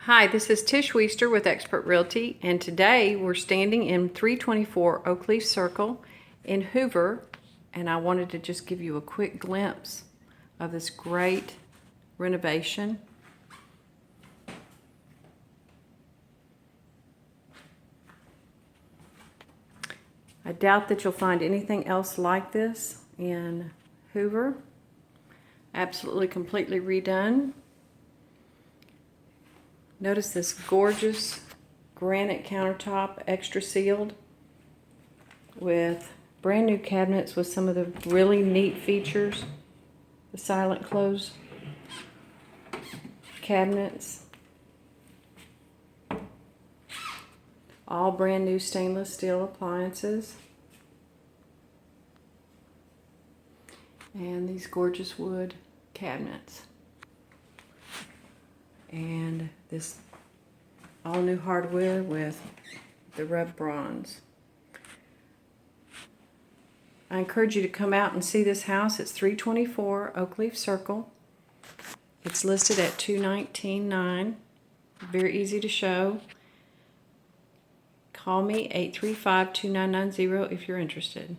Hi, this is Tish Weister with Expert Realty, and today we're standing in 324 Oakleaf Circle in Hoover, and I wanted to just give you a quick glimpse of this great renovation. I doubt that you'll find anything else like this in Hoover. Absolutely completely redone. Notice this gorgeous granite countertop, extra sealed, with brand new cabinets with some of the really neat features. The silent close cabinets. All brand new stainless steel appliances. And these gorgeous wood cabinets. And this all new hardware with the rubbed bronze. I encourage you to come out and see this house. It's 324 Oakleaf Circle. It's listed at $219,900. Very easy to show. Call me 835-2990 if you're interested.